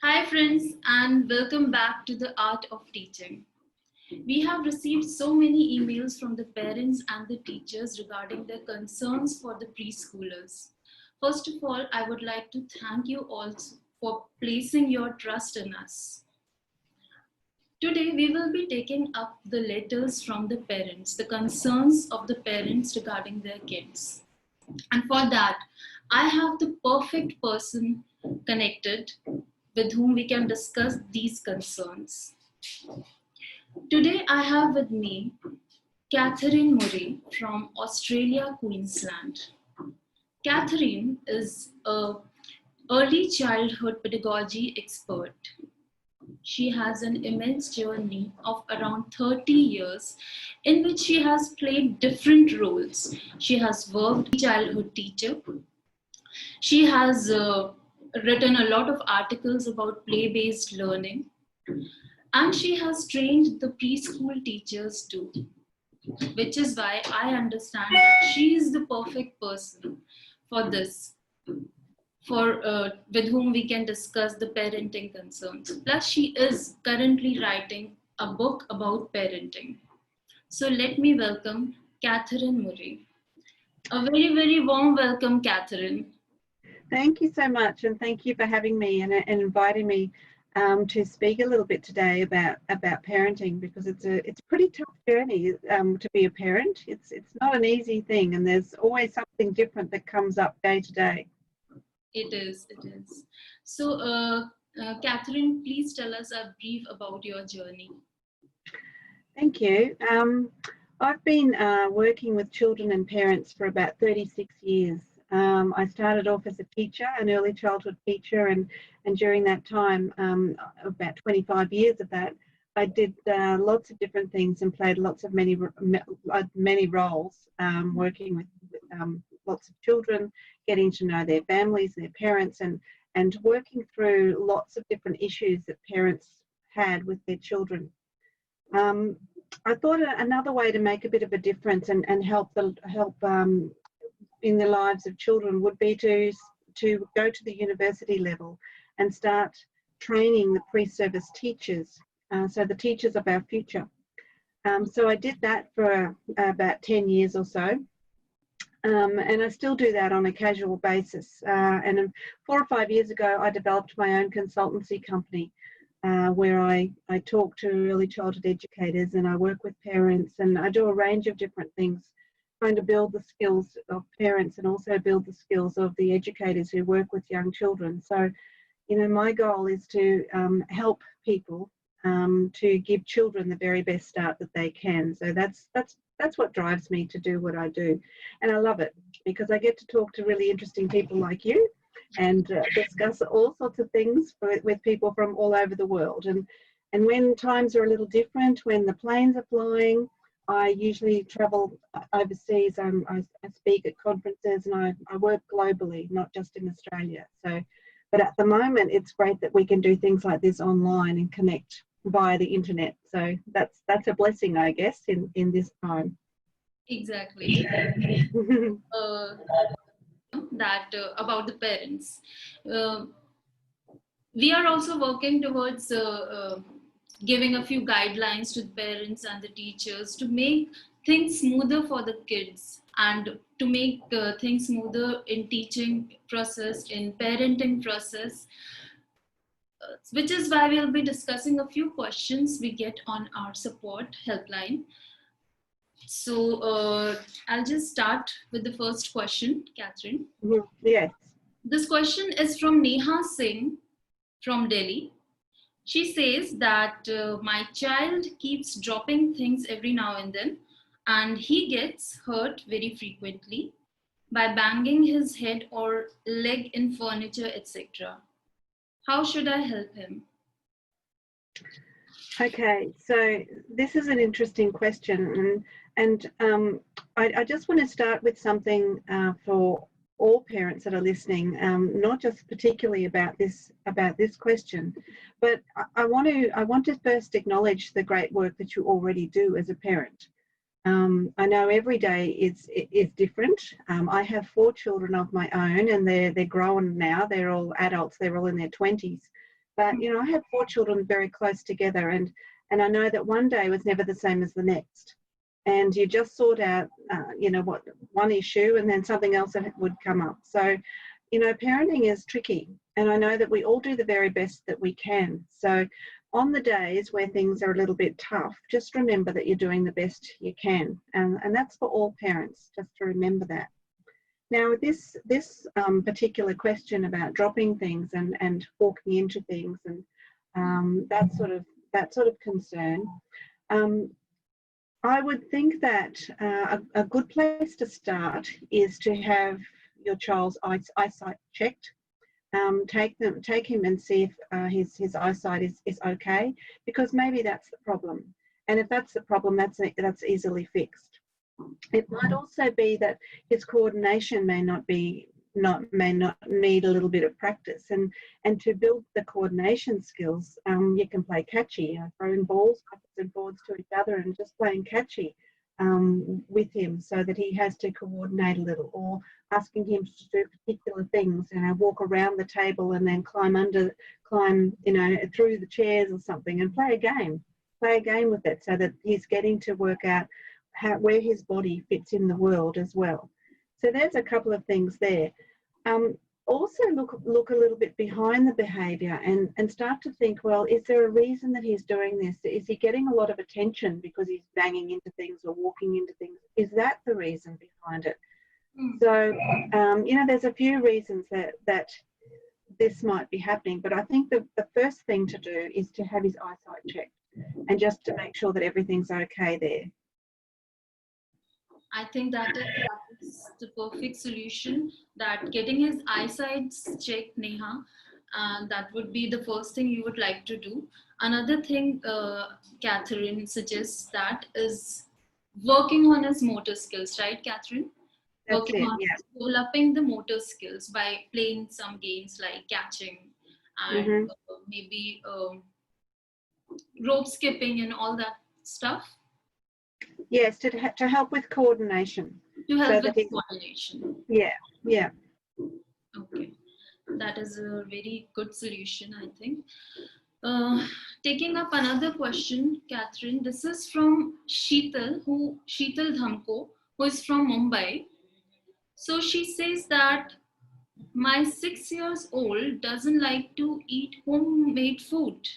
Hi friends, and welcome back to the Art of Teaching. We have received so many emails from the parents and the teachers regarding their concerns for the preschoolers. First of all, I would like to thank you all for placing your trust in us. Today, we will be taking up the letters from the parents, the concerns of the parents regarding their kids. And for that, I have the perfect person connected with whom we can discuss these concerns. Today, I have with me Katherine Murray from Australia, Queensland. Katherine is a early childhood pedagogy expert. She has an immense journey of around 30 years in which she has played different roles. She has worked as a childhood teacher. She has written a lot of articles about play-based learning, and she has trained the preschool teachers too, which is why I understand that she is the perfect person for this, for with whom we can discuss the parenting concerns. Plus, she is currently writing a book about parenting. So let me welcome Katherine Murray. A very, very warm welcome, Katherine. Thank you so much, and thank you for having me and inviting me to speak a little bit today about parenting, because it's a pretty tough journey to be a parent. It's not an easy thing, and there's always something different that comes up day to day. It is. So, Katherine, please tell us a brief about your journey. Thank you. I've been working with children and parents for about 36 years. I started off as a teacher, an early childhood teacher, and during that time, about 25 years of that, I did lots of different things and played many roles, working with lots of children, getting to know their families, their parents, and working through lots of different issues that parents had with their children. I thought another way to make a bit of a difference and help in the lives of children would be to go to the university level and start training the pre-service teachers, so the teachers of our future. So I did that for about 10 years or so, and I still do that on a casual basis. And 4 or 5 years ago, I developed my own consultancy company, where I talk to early childhood educators, and I work with parents, and I do a range of different things, trying to build the skills of parents and also build the skills of the educators who work with young children. So, my goal is to help people to give children the very best start that they can. So that's what drives me to do what I do, and I love it because I get to talk to really interesting people like you and discuss all sorts of things with people from all over the world. And when times are a little different, when the planes are flying, I usually travel overseas. I speak at conferences, and I work globally, not just in Australia. But at the moment, it's great that we can do things like this online and connect via the internet. So that's a blessing, I guess, in this time. Exactly. About the parents. We are also working towards giving a few guidelines to the parents and the teachers to make things smoother for the kids, and to make things smoother in teaching process, in parenting process, which is why we'll be discussing a few questions we get on our support helpline. So I'll just start with the first question, Katherine. Yes. This question is from Neha Singh from Delhi. She says that my child keeps dropping things every now and then, and he gets hurt very frequently by banging his head or leg in furniture, etc. How should I help him? Okay, so this is an interesting question, and I just want to start with something for all parents that are listening, not just particularly about this question, but I want to first acknowledge the great work that you already do as a parent. I know every day is different. I have 4 children of my own, and they're grown now. They're all adults. They're all in their 20s. But, you know, I have 4 children very close together, and I know that one day was never the same as the next. And you just sort out, you know, what one issue, and then something else that would come up. So, you know, parenting is tricky, and I know that we all do the very best that we can. So on the days where things are a little bit tough, just remember that you're doing the best you can. And that's for all parents, just to remember that. Now, this particular question about dropping things and walking into things and that sort of concern, I would think that a good place to start is to have your child's eyesight checked. Take him and see if his eyesight is okay, because maybe that's the problem. And if that's the problem, that's easily fixed. It might also be that his coordination may not need a little bit of practice, and to build the coordination skills, you can play catchy, throwing balls backwards and forwards to each other and just playing catchy with him, so that he has to coordinate a little, or asking him to do particular things, you know, walk around the table and then climb, you know, through the chairs or something, and play a game with it, so that he's getting to work out where his body fits in the world as well. So there's a couple of things there. Also look a little bit behind the behaviour and start to think, well, is there a reason that he's doing this? Is he getting a lot of attention because he's banging into things or walking into things? Is that the reason behind it? So, you know, there's a few reasons that this might be happening, but I think the first thing to do is to have his eyesight checked, and just to make sure that everything's okay there. I think that is the perfect solution, that getting his eyesight checked, Neha, that would be the first thing you would like to do. Another thing Kathryn suggests that is working on his motor skills, right, Kathryn? Working on developing the motor skills by playing some games like catching and maybe rope skipping and all that stuff. Yes, to help with coordination. To help with coordination. Yeah. Okay, that is a very good solution, I think. Taking up another question, Kathryn, this is from Sheetal Dhamko, who is from Mumbai. So she says that my 6-year-old doesn't like to eat homemade food.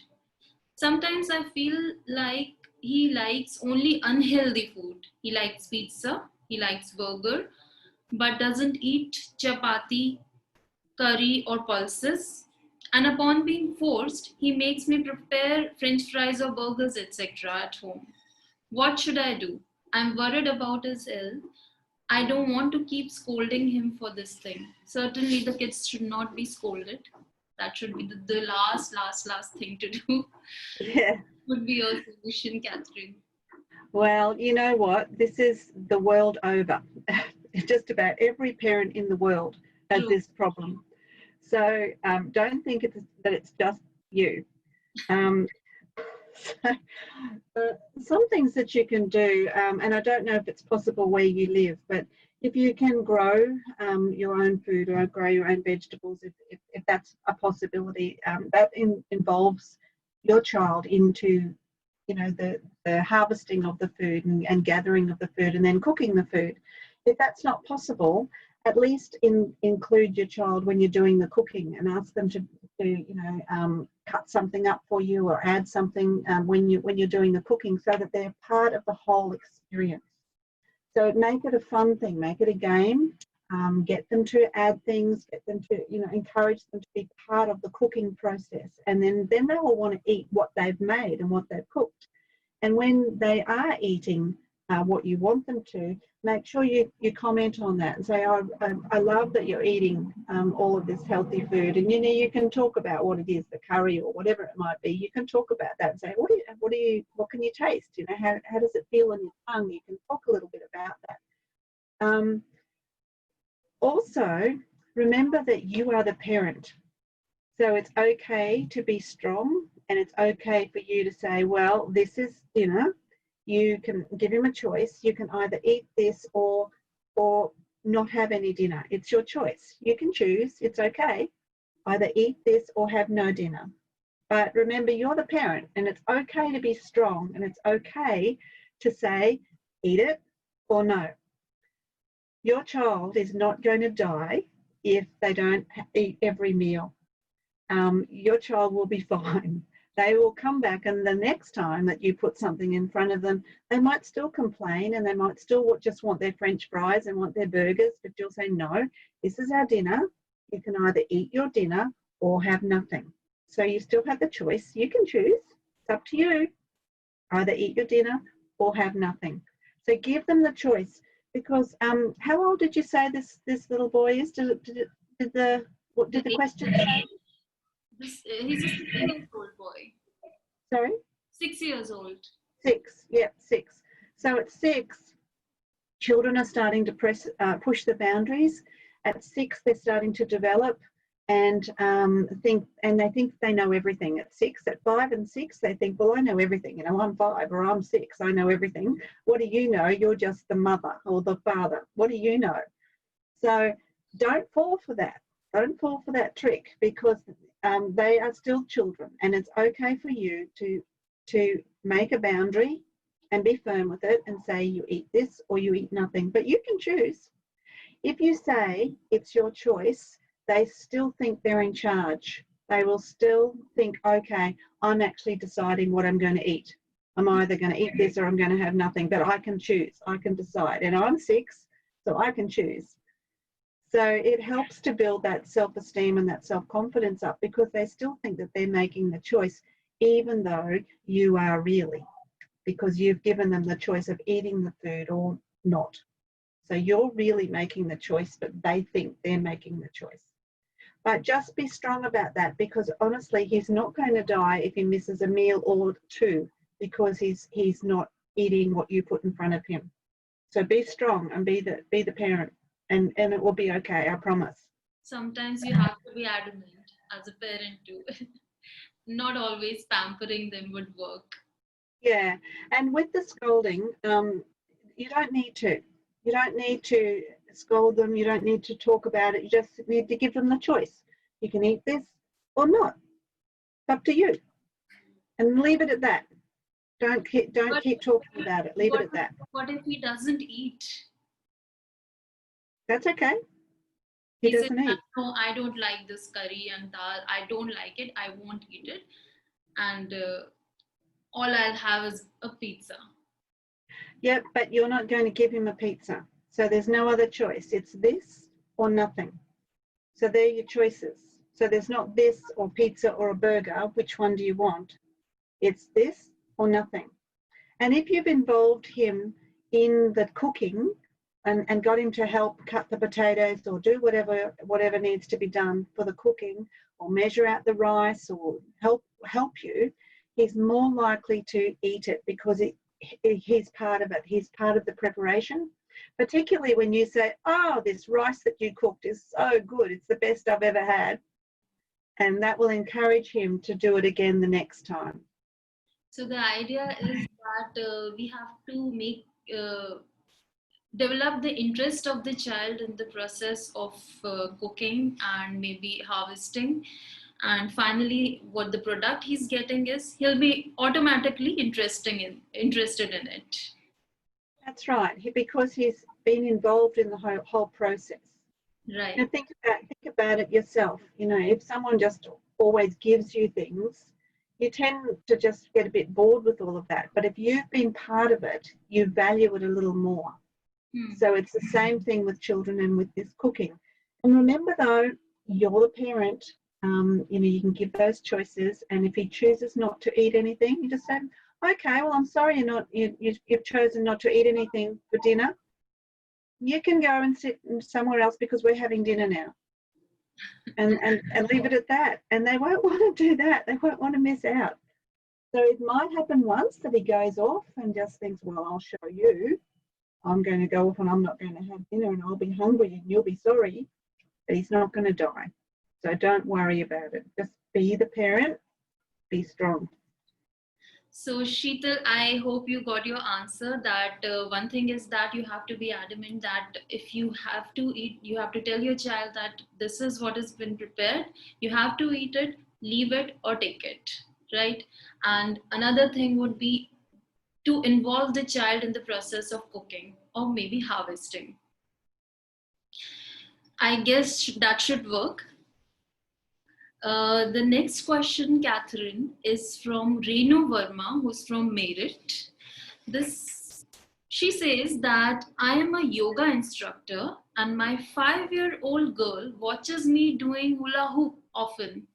Sometimes I feel like he likes only unhealthy food. He likes pizza, he likes burger, but doesn't eat chapati, curry or pulses. And upon being forced, he makes me prepare french fries or burgers, etc. at home. What should I do? I'm worried about his health. I don't want to keep scolding him for this thing. Certainly the kids should not be scolded. That should be the last thing to do. Yeah. Would be your solution, Kathryn? Well, you know what? This is the world over. Just about every parent in the world has this problem. So don't think that it's just you. Some things that you can do, and I don't know if it's possible where you live, but if you can grow your own food or grow your own vegetables, if that's a possibility, that involves your child into, you know, the harvesting of the food and gathering of the food and then cooking the food. If that's not possible, at least include your child when you're doing the cooking and ask them to you know, cut something up for you or add something when you're doing the cooking, so that they're part of the whole experience. So make it a fun thing, make it a game, get them to add things, get them to, you know, encourage them to be part of the cooking process, and then they will want to eat what they've made and what they've cooked. And when they are eating what you want them to, make sure you comment on that and say, oh, I love that you're eating all of this healthy food. And, you know, you can talk about what it is, the curry or whatever it might be. You can talk about that and say, what can you taste? You know, how does it feel on your tongue? You can talk a little bit about that. Also, remember that you are the parent. So it's okay to be strong, and it's okay for you to say, well, this is dinner. You can give him a choice. You can either eat this or not have any dinner. It's your choice. You can choose. It's okay. Either eat this or have no dinner. But remember, you're the parent, and it's okay to be strong, and it's okay to say, eat it or no. Your child is not going to die if they don't eat every meal. Your child will be fine. They will come back, and the next time that you put something in front of them, they might still complain, and they might still just want their French fries and want their burgers, but you'll say, no, this is our dinner. You can either eat your dinner or have nothing. So you still have the choice. You can choose. It's up to you. Either eat your dinner or have nothing. So give them the choice. Because how old did you say this little boy is? Did the question say? He's a 6-year-old boy. Sorry? 6 years old. 6, yep, 6. So at 6, children are starting to push the boundaries. At 6, they're starting to develop and they think they know everything. At 6, at 5 and 6, they think, well, I know everything. You know, I'm 5 or I'm 6. I know everything. What do you know? You're just the mother or the father. What do you know? So don't fall for that. Don't fall for that trick, because they are still children, and it's okay for you to make a boundary and be firm with it and say you eat this or you eat nothing. But you can choose. If you say it's your choice, they still think they're in charge. They will still think, okay, I'm actually deciding what I'm going to eat. I'm either going to eat this or I'm going to have nothing, but I can choose. I can decide. And I'm 6, so I can choose. So it helps to build that self-esteem and that self-confidence up, because they still think that they're making the choice, even though you are really, because you've given them the choice of eating the food or not. So you're really making the choice, but they think they're making the choice. But just be strong about that, because honestly, he's not going to die if he misses a meal or 2 because he's not eating what you put in front of him. So be strong and be the parent, and it will be okay, I promise. Sometimes you have to be adamant as a parent too. Not always pampering them would work. Yeah, and with the scolding, you don't need to. You don't need to scold them. You don't need to talk about it. You just need to give them the choice. You can eat this or not. It's up to you. And leave it at that. Don't keep talking about it. Leave it at that. What if he doesn't eat? That's okay. He doesn't eat. No, I don't like this curry and dal. I don't like it. I won't eat it. And all I'll have is a pizza. Yep, but you're not going to give him a pizza. So there's no other choice. It's this or nothing. So they're your choices. So there's not this or pizza or a burger. Which one do you want? It's this or nothing. And if you've involved him in the cooking and got him to help cut the potatoes or do whatever needs to be done for the cooking, or measure out the rice or help you, he's more likely to eat it, because he's part of it. He's part of the preparation, particularly when you say, oh, this rice that you cooked is so good. It's the best I've ever had. And that will encourage him to do it again the next time. So the idea is that we have to make develop the interest of the child in the process of cooking and maybe harvesting, and finally what the product he's getting is, he'll be automatically interested in it. That's right, because he's been involved in the whole process. Right. Now think about it yourself. You know, if someone just always gives you things, you tend to just get a bit bored with all of that. But if you've been part of it, you value it a little more. So it's the same thing with children and with this cooking. And remember though, you're the parent. You know, you can give those choices, and if he chooses not to eat anything, you just say, okay, well, I'm sorry you've chosen not to eat anything for dinner. You can go and sit somewhere else because we're having dinner now. And leave it at that. And they won't want to do that. They won't want to miss out. So it might happen once that he goes off and just thinks, well, I'll show you. I'm going to go off and I'm not going to have dinner, and I'll be hungry and you'll be sorry. But he's not going to die. So don't worry about it. Just be the parent, be strong. So Sheetal, I hope you got your answer, that one thing is that you have to be adamant that if you have to eat, you have to tell your child that this is what has been prepared. You have to eat it leave it or take it, right? And another thing would be to involve the child in the process of cooking or maybe harvesting. I guess that should work. The next question, Kathryn, is from Renu Verma, who's from Merit. She says that I am a yoga instructor and my 5-year-old girl watches me doing hula hoop often.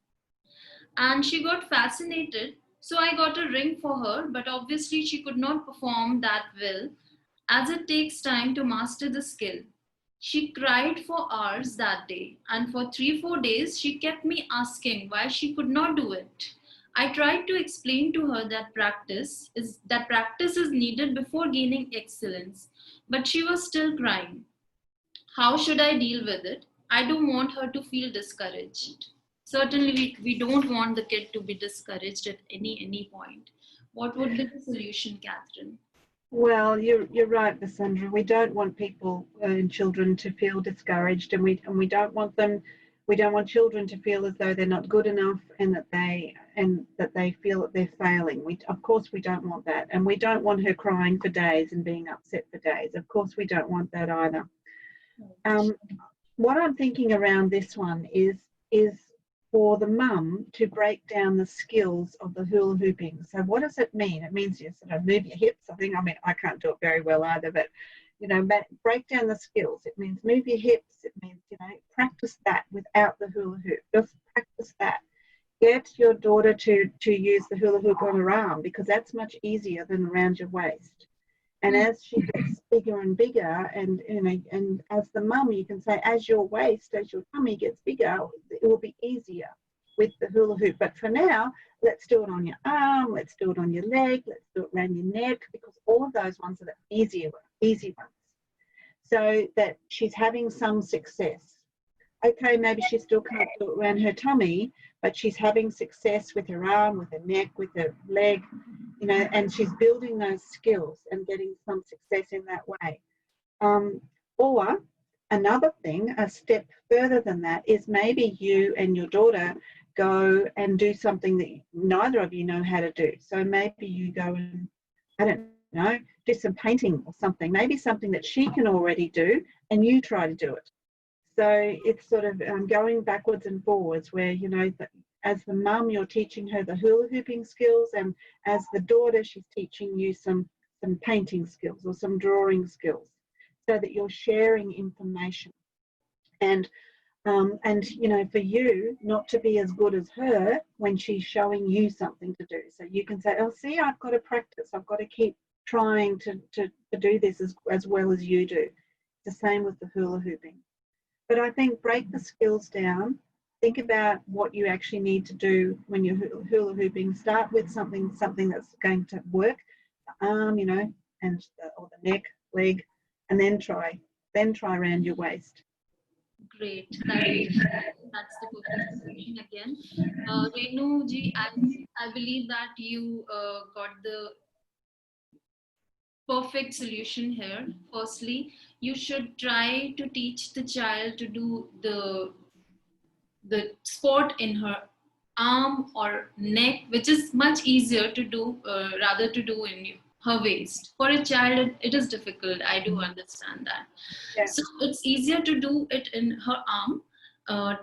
And she got fascinated, so I got a ring for her, but obviously she could not perform that well as it takes time to master the skill. She cried for hours that day, and for 3-4 days she kept me asking why she could not do it. I tried to explain to her that practice is needed before gaining excellence, but she was still crying. How should I deal with it? I don't want her to feel discouraged. Certainly, we don't want the kid to be discouraged at any point. What would be the solution, Kathryn? Well, you're right, Vasundhara. We don't want people and children to feel discouraged, and we don't want them. We don't want children to feel as though they're not good enough, and that they feel that they're failing. Of course we don't want that, and we don't want her crying for days and being upset for days. Of course we don't want that either. What I'm thinking around this one is for the mum to break down the skills of the hula hooping. So what does it mean? It means you sort of move your hips. I can't do it very well either, but break down the skills. It means move your hips. It means, practice that without the hula hoop. Just practice that. Get your daughter to use the hula hoop on her arm, because that's much easier than around your waist. And as she gets bigger and bigger, and as the mum, you can say, as your tummy gets bigger, it will be easier with the hula hoop. But for now, let's do it on your arm, let's do it on your leg, let's do it around your neck, because all of those ones are the easy ones. So that she's having some success. Okay, maybe she still can't do it around her tummy, but she's having success with her arm, with her neck, with her leg, and she's building those skills and getting some success in that way. Or another thing, a step further than that, is maybe you and your daughter go and do something that neither of you know how to do. So maybe you go and, I don't know, do some painting or something, maybe something that she can already do and you try to do it. So it's sort of going backwards and forwards where, as the mum, you're teaching her the hula hooping skills, and as the daughter, she's teaching you some painting skills or some drawing skills, so that you're sharing information. And for you not to be as good as her when she's showing you something to do. So you can say, oh, see, I've got to practice. I've got to keep trying to do this as well as you do. The same with the hula hooping. But I think break the skills down. Think about what you actually need to do when you're hula hooping. Start with something that's going to work, the arm, or the neck, leg, and then try around your waist. Great. That's the perfect solution again. Renu ji, I believe that you got the perfect solution here. Firstly, you should try to teach the child to do the sport in her arm or neck, which is much easier to do rather to do in her waist. For a child, it is difficult. I do understand that. Yeah. So it's easier to do it in her arm.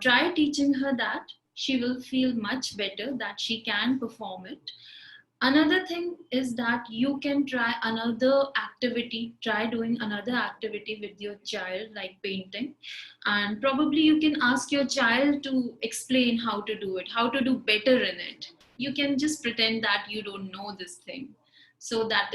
Try teaching her that. She will feel much better that she can perform it. Another thing is that you can try doing another activity with your child, like painting. And probably you can ask your child to explain how to do it, how to do better in it. You can just pretend that you don't know this thing. So that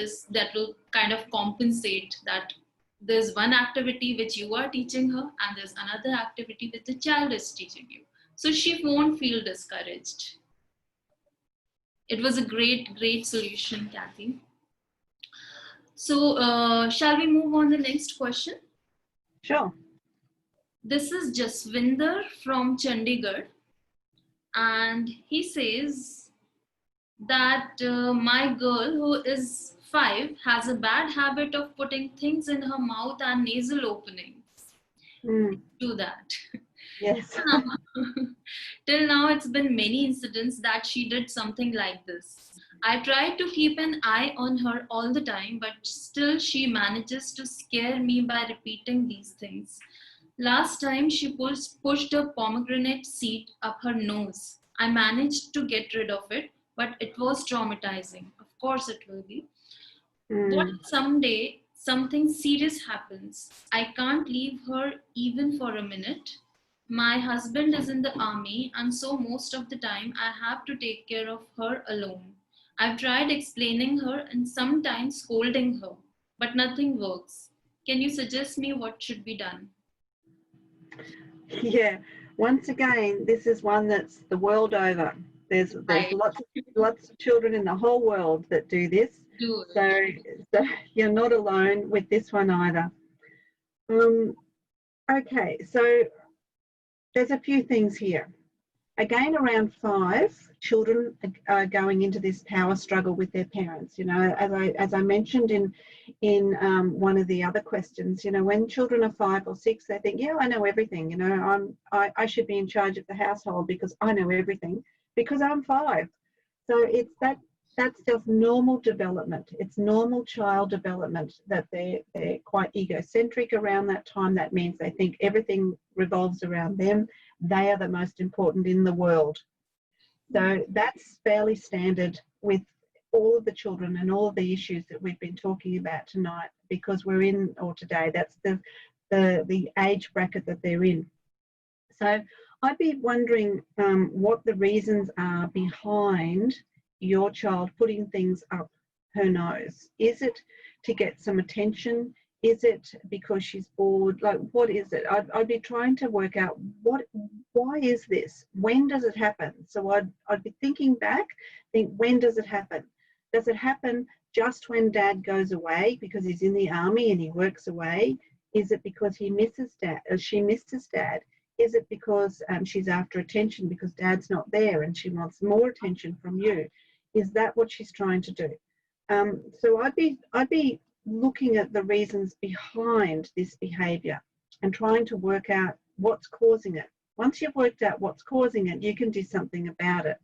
will kind of compensate that there's one activity which you are teaching her and there's another activity which the child is teaching you. So she won't feel discouraged. It was a great solution, Kathy. So shall we move on to the next question? Sure. This is Jaswinder from Chandigarh. And he says that my girl, who is 5, has a bad habit of putting things in her mouth and nasal openings. Do that. Yes. Till now, it's been many incidents that she did something like this. I try to keep an eye on her all the time, but still she manages to scare me by repeating these things. Last time, she pushed a pomegranate seed up her nose. I managed to get rid of it, but it was traumatizing. Of course, it will be. What if someday something serious happens? I can't leave her even for a minute. My husband is in the army, and so most of the time I have to take care of her alone. I've tried explaining her and sometimes scolding her, but nothing works. Can you suggest me what should be done? Yeah. Once again, this is one that's the world over. There's I lots of children in the whole world that do this. do So, it. so you're not alone with this one either. Okay, so there's a few things here. Again, around 5, children are going into this power struggle with their parents. You know, as I mentioned in one of the other questions, you know, when children are 5 or 6, they think, yeah, I know everything. You know, I should be in charge of the household because I know everything because I'm 5. So it's that's just normal development. It's normal child development that they're quite egocentric around that time. That means they think everything revolves around them. They are the most important in the world. So that's fairly standard with all of the children and all of the issues that we've been talking about tonight, because we're in, or today, that's the age bracket that they're in. So I'd be wondering what the reasons are behind your child putting things up her nose. Is it to get some attention? Is it because she's bored? Like, what is it? I'd be trying to work out why is this? When does it happen? So I'd be thinking back, when does it happen? Does it happen just when Dad goes away because he's in the army and he works away? Is it because he misses Dad, or she misses Dad? Is it because she's after attention because Dad's not there and she wants more attention from you? Is that what she's trying to do? So I'd be looking at the reasons behind this behaviour and trying to work out what's causing it. Once you've worked out what's causing it, you can do something about it.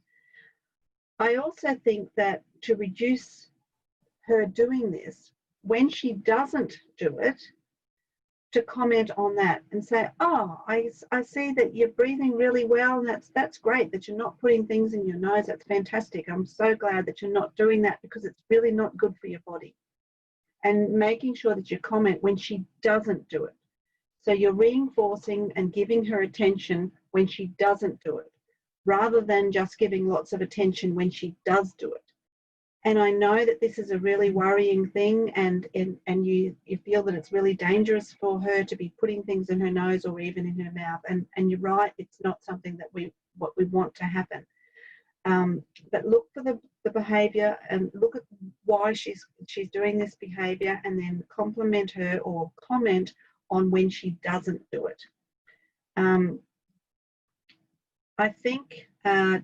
I also think that to reduce her doing this, when she doesn't do it, to comment on that and say, oh, I see that you're breathing really well, and that's great that you're not putting things in your nose. That's fantastic. I'm so glad that you're not doing that because it's really not good for your body. And making sure that you comment when she doesn't do it. So you're reinforcing and giving her attention when she doesn't do it, rather than just giving lots of attention when she does do it. And I know that this is a really worrying thing, and you feel that it's really dangerous for her to be putting things in her nose or even in her mouth. And you're right, it's not something that we want to happen. But look for the behaviour and look at why she's doing this behaviour, and then compliment her or comment on when she doesn't do it. I think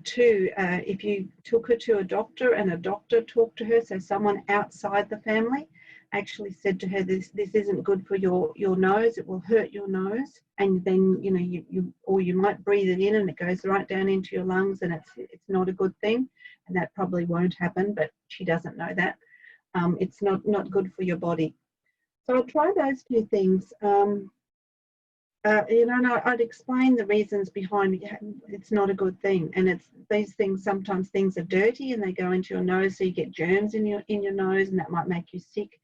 too, if you took her to a doctor and a doctor talked to her, so someone outside the family actually said to her, this isn't good for your nose, it will hurt your nose, and then you might breathe it in and it goes right down into your lungs, and it's not a good thing, and that probably won't happen, but she doesn't know that. It's not good for your body. So I'll try those two things. And I'd explain the reasons behind it's not a good thing, and it's these things. Sometimes things are dirty and they go into your nose, so you get germs in your nose, and that might make you sick.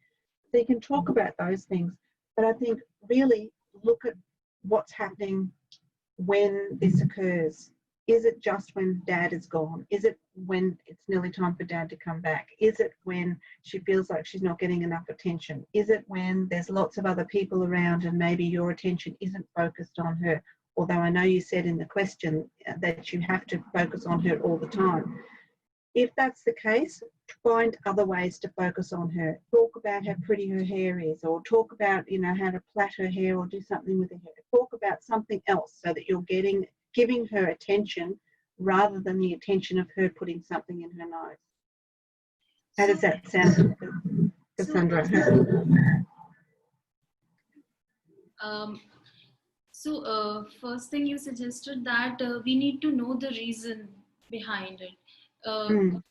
So you can talk about those things, but I think really look at what's happening when this occurs. Is it just when Dad is gone? Is it when it's nearly time for Dad to come back? Is it when she feels like she's not getting enough attention? Is it when there's lots of other people around and maybe your attention isn't focused on her? Although I know you said in the question that you have to focus on her all the time. If that's the case, find other ways to focus on her. Talk about how pretty her hair is, or talk about, how to plait her hair or do something with her hair. Talk about something else so that you're giving her attention rather than the attention of her putting something in her nose. How does that sound, Vasundhara? So, first thing you suggested that we need to know the reason behind it. Mm.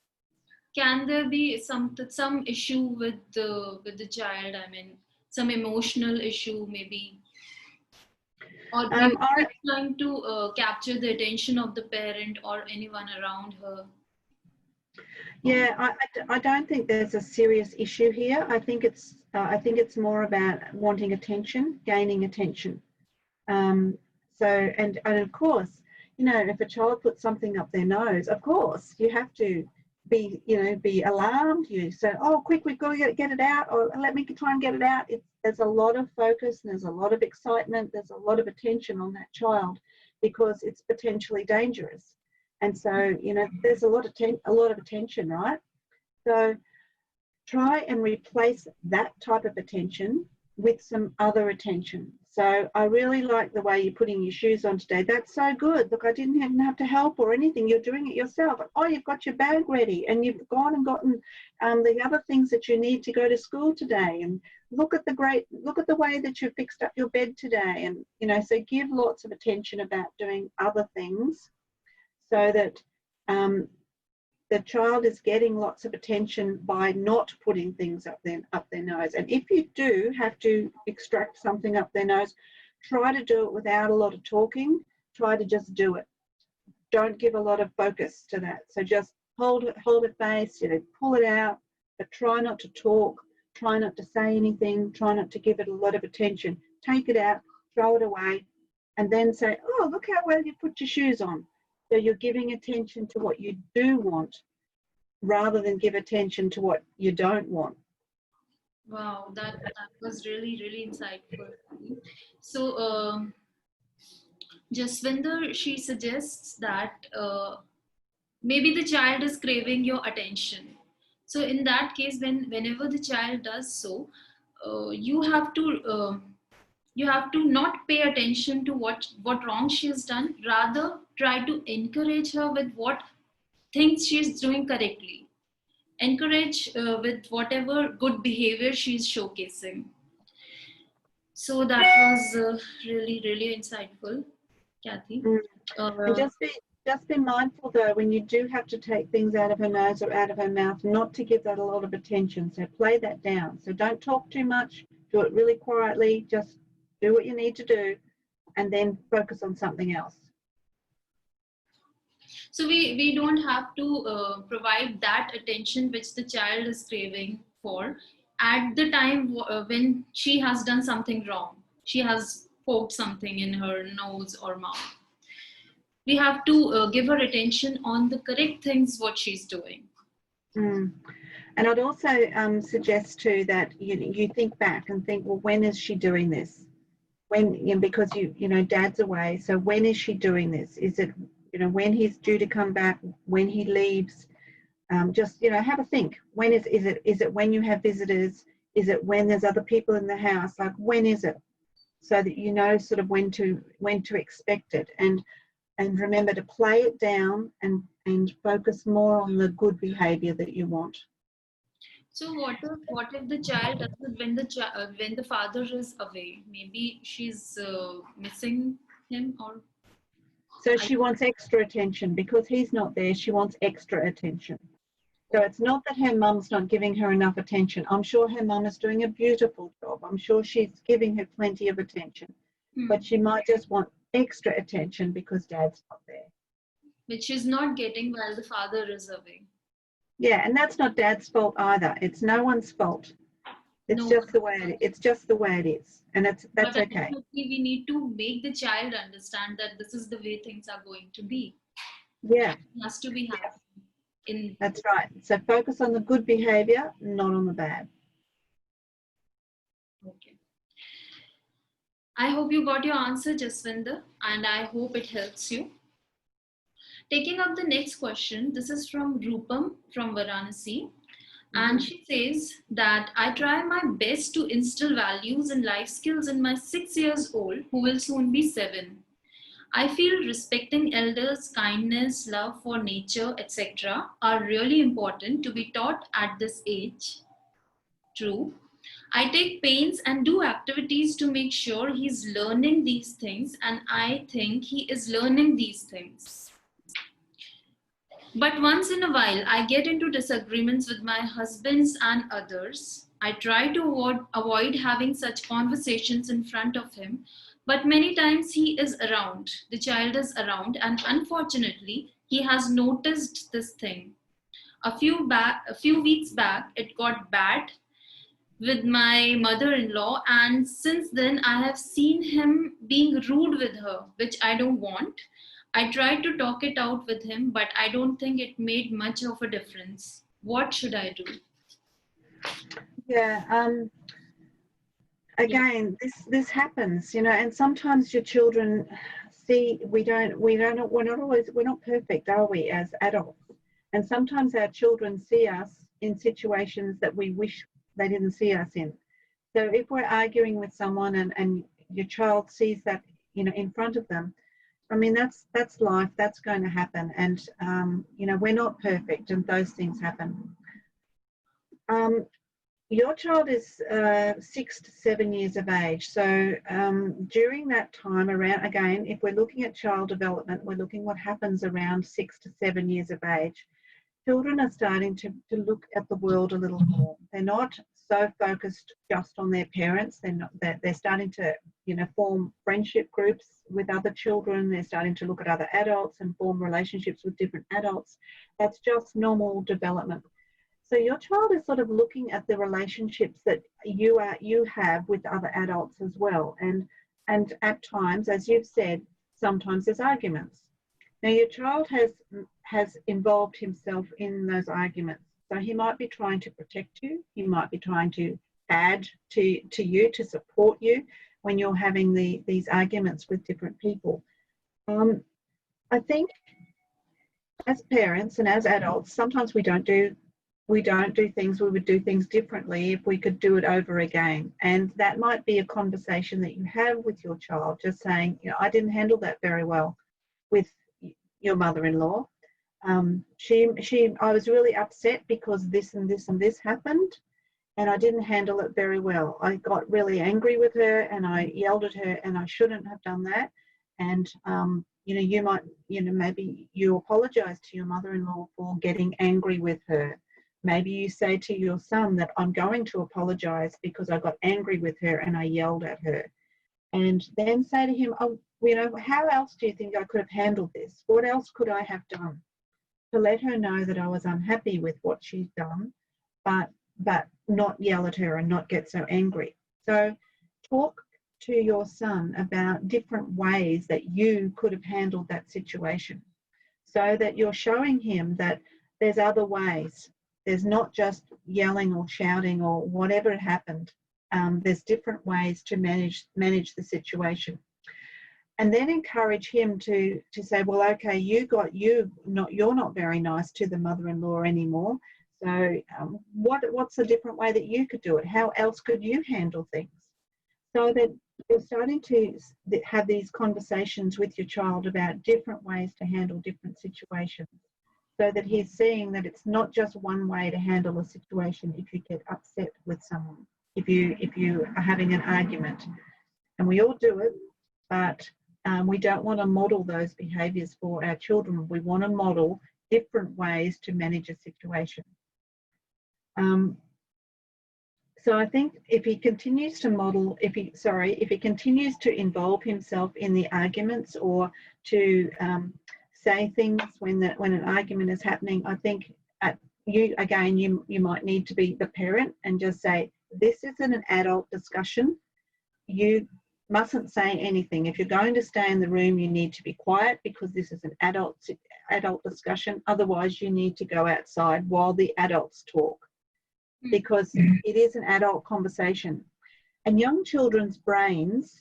Can there be some issue with the child? I mean, some emotional issue maybe, or maybe I, she's trying to capture the attention of the parent or anyone around her. yeah, I don't think there's a serious issue here. I think it's more about wanting attention, gaining attention. So and of course, you know, if a child puts something up their nose, of course you have to be alarmed. You say, oh, quick, we've got to get it out, or let me try and get it out. There's a lot of focus and there's a lot of excitement. There's a lot of attention on that child because it's potentially dangerous. And so, you know, there's a lot of attention, right? So try and replace that type of attention with some other attention. So I really like the way you're putting your shoes on today. That's so good. Look, I didn't even have to help or anything. You're doing it yourself. Oh, you've got your bag ready and you've gone and gotten the other things that you need to go to school today. And look at the way that you fixed up your bed today. And, you know, so give lots of attention about doing other things so that the child is getting lots of attention by not putting things up their nose. And if you do have to extract something up their nose, try to do it without a lot of talking. Try to just do it. Don't give a lot of focus to that. So just hold it face, you know, pull it out, but try not to talk, try not to say anything, try not to give it a lot of attention. Take it out, throw it away, and then say, oh, look how well you put your shoes on. So you're giving attention to what you do want rather than give attention to what you don't want. Wow, that was really, really insightful. So, Jaswinder, she suggests that maybe the child is craving your attention. So, in that case, whenever the child does so, you have to not pay attention to what wrong she has done. Rather, try to encourage her with what things she is doing correctly. Encourage with whatever good behavior she is showcasing. So that was really, really insightful, Kathy. Mm. And Uh, just be mindful though, when you do have to take things out of her nose or out of her mouth, not to give that a lot of attention. So play that down. So don't talk too much. Do it really quietly. Just do what you need to do, and then focus on something else. so we don't have to provide that attention which the child is craving for at the time when she has done something wrong. She has poked something in her nose or mouth. We have to give her attention on the correct things what she's doing. Mm. And I'd also suggest too that you think back and think, well, when is she doing this? When, you know, because you know Dad's away, so when is she doing this? Is it, you know, when he's due to come back, when he leaves? Just, you know, have a think. When is it when you have visitors? Is it when there's other people in the house? Like, when is it? So that you know sort of when to expect it, and remember to play it down and focus more on the good behavior that you want. So what if the child does it when the father is away? Maybe she's missing him, or So I, she wants extra attention because he's not there. She wants extra attention. So it's not that her mum's not giving her enough attention. I'm sure her mum is doing a beautiful job. I'm sure she's giving her plenty of attention, but she might just want extra attention because Dad's not there. which she's not getting while the father is away. Yeah, and that's not Dad's fault either. It's no one's fault. It's No, just the way it is, and that's but okay. ultimately we need to make the child understand that this is the way things are going to be. Yeah, He has to be happy. that's right. So focus on the good behavior, not on the bad. Okay. I hope you got your answer, Jaswinder, and I hope it helps you. Taking up the next question, this is from Rupam from Varanasi. And she says that I try my best to instill values and life skills in my 6 years old, who will soon be 7. I feel respecting elders, kindness, love for nature, etc. are really important to be taught at this age. True. I take pains and do activities to make sure he's learning these things, and I think he is learning these things. But once in a while, I get into disagreements with my husbands and others. I try to avoid having such conversations in front of him, but many times he is around, the child is around, and unfortunately, he has noticed this thing. A few weeks back, it got bad with my mother-in-law, and since then I have seen him being rude with her, which I don't want. I tried to talk it out with him, but I don't think it made much of a difference. What should I do? Yeah. Again, this happens, you know, and sometimes your children see we're not perfect, are we, as adults? And sometimes our children see us in situations that we wish they didn't see us in. So if we're arguing with someone and your child sees that, you know, in front of them, I mean, that's life, that's going to happen. And, you know, we're not perfect and those things happen. Your child is 6 to 7 years of age. So during that time around, again, if we're looking at child development, we're looking what happens around 6 to 7 years of age. Children are starting to look at the world a little more. They're not so focused just on their parents. They're starting to, you know, form friendship groups with other children. They're starting to look at other adults and form relationships with different adults. That's just normal development. So your child is sort of looking at the relationships that you have with other adults as well. And at times, as you've said, sometimes there's arguments. Now your child has involved himself in those arguments. So he might be trying to protect you. He might be trying to add to you, to support you when you're having these arguments with different people. I think as parents and as adults, sometimes we don't do things, we would do things differently if we could do it over again. And that might be a conversation that you have with your child, just saying, you know, I didn't handle that very well with your mother-in-law. I was really upset because this and this and this happened, and I didn't handle it very well. I got really angry with her and I yelled at her, and I shouldn't have done that. And you know, you might, you know, maybe you apologize to your mother-in-law for getting angry with her. Maybe you say to your son that I'm going to apologize because I got angry with her and I yelled at her. And then say to him, oh, you know, how else do you think I could have handled this? What else could I have done to let her know that I was unhappy with what she's done, but not yell at her and not get so angry? So talk to your son about different ways that you could have handled that situation, so that you're showing him that there's other ways. There's not just yelling or shouting or whatever happened. There's different ways to manage the situation. And then encourage him to say, well, okay, you're not very nice to the mother-in-law anymore. So what's a different way that you could do it? How else could you handle things? So that you're starting to have these conversations with your child about different ways to handle different situations, so that he's seeing that it's not just one way to handle a situation if you get upset with someone, if you are having an argument. And we all do it, but we don't want to model those behaviours for our children. We want to model different ways to manage a situation. So I think if he continues to involve himself in the arguments, or to say things when an argument is happening, I think you might need to be the parent and just say, this isn't an adult discussion. You mustn't say anything. If you're going to stay in the room, you need to be quiet, because this is an adult discussion. Otherwise, you need to go outside while the adults talk, because it is an adult conversation. And young children's brains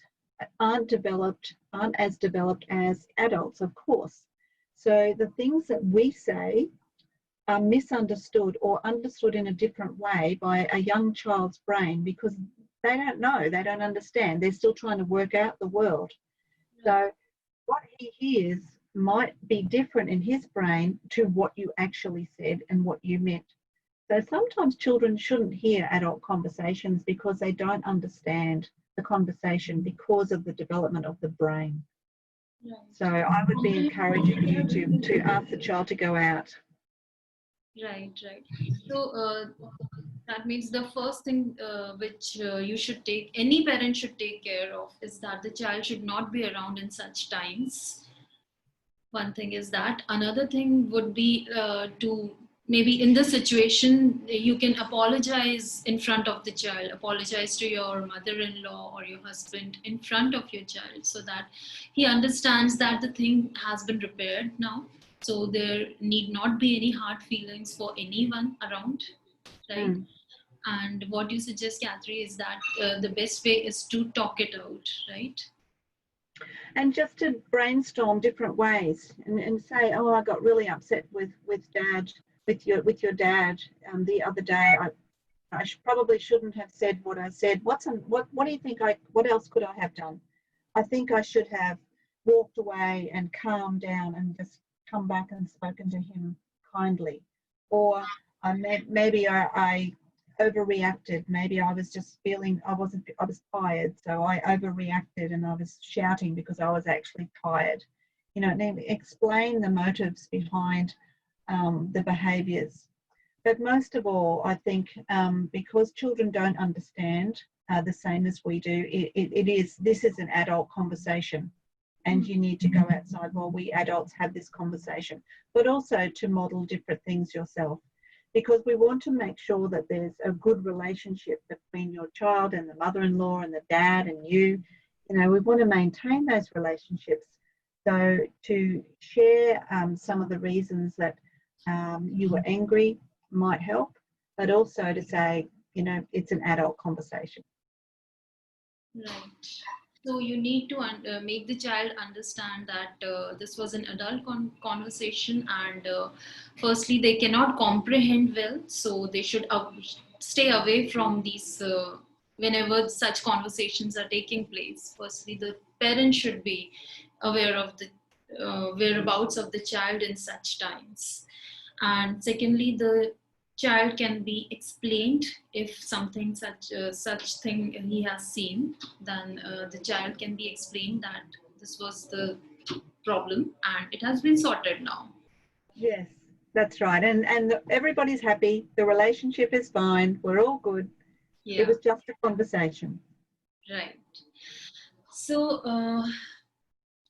aren't as developed as adults, of course. So the things that we say are misunderstood or understood in a different way by a young child's brain, because they don't know, they don't understand. They're still trying to work out the world. So what he hears might be different in his brain to what you actually said and what you meant. So sometimes children shouldn't hear adult conversations because they don't understand the conversation because of the development of the brain. Right. So I would be encouraging you to ask the child to go out. Right, right. So that means the first thing which you should take, any parent should take care of, is that the child should not be around in such times. One thing is that. Another thing would be to maybe in the situation, you can apologize in front of the child, apologize to your mother-in-law or your husband in front of your child, so that he understands that the thing has been repaired now. So there need not be any hard feelings for anyone around, right? And what you suggest, Kathryn, is that the best way is to talk it out, right? And just to brainstorm different ways and say, oh, I got really upset with dad, with your dad the other day. I probably shouldn't have said what I said. What do you think what else could I have done? I think I should have walked away and calmed down and just come back and spoken to him kindly. Or maybe I overreacted. Maybe I was just feeling I was tired, so I overreacted and I was shouting because I was actually tired. You know, and explain the motives behind the behaviours. But most of all, I think because children don't understand the same as we do, this is an adult conversation, and you need to go outside while we adults have this conversation, but also to model different things yourself, because we want to make sure that there's a good relationship between your child and the mother-in-law and the dad and you. You know, we want to maintain those relationships. So to share some of the reasons that you were angry might help, but also to say, you know, it's an adult conversation. Right. So you need to make the child understand that this was an adult conversation, and firstly, they cannot comprehend well, so they should stay away from these whenever such conversations are taking place. Firstly, the parent should be aware of the whereabouts of the child in such times, and secondly, the child can be explained if something such thing he has seen. Then the child can be explained that this was the problem and it has been sorted now. Yes, that's right. And everybody's happy. The relationship is fine. We're all good. Yeah. It was just a conversation. Right. So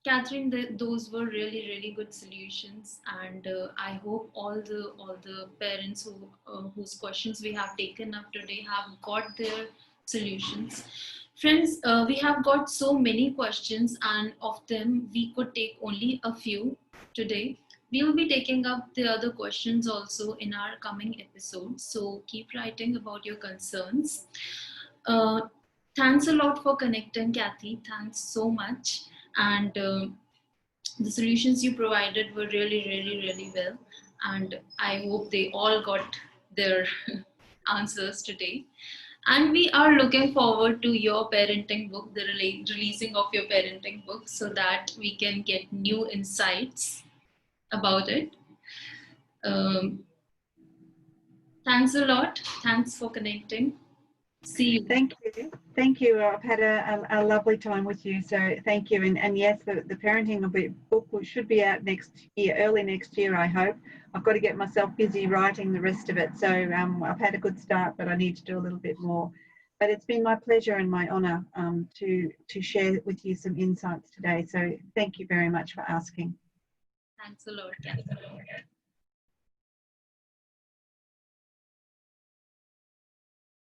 Kathryn, those were really, really good solutions, and I hope all the parents whose questions we have taken up today have got their solutions. Friends, we have got so many questions, and of them we could take only a few today. We will be taking up the other questions also in our coming episodes. So keep writing about your concerns. Uh, Thanks a lot for connecting, Kathy. Thanks so much. And the solutions you provided were really, really, really well. And I hope they all got their answers today. And we are looking forward to your parenting book, the releasing of your parenting book, so that we can get new insights about it. Thanks a lot. Thanks for connecting. See you. Thank you. Thank you. I've had a lovely time with you. So thank you. And yes, the parenting book should be out next year, early next year, I hope. I've got to get myself busy writing the rest of it. So I've had a good start, but I need to do a little bit more. But it's been my pleasure and my honour to share with you some insights today. So thank you very much for asking. Thanks a lot, Kathryn.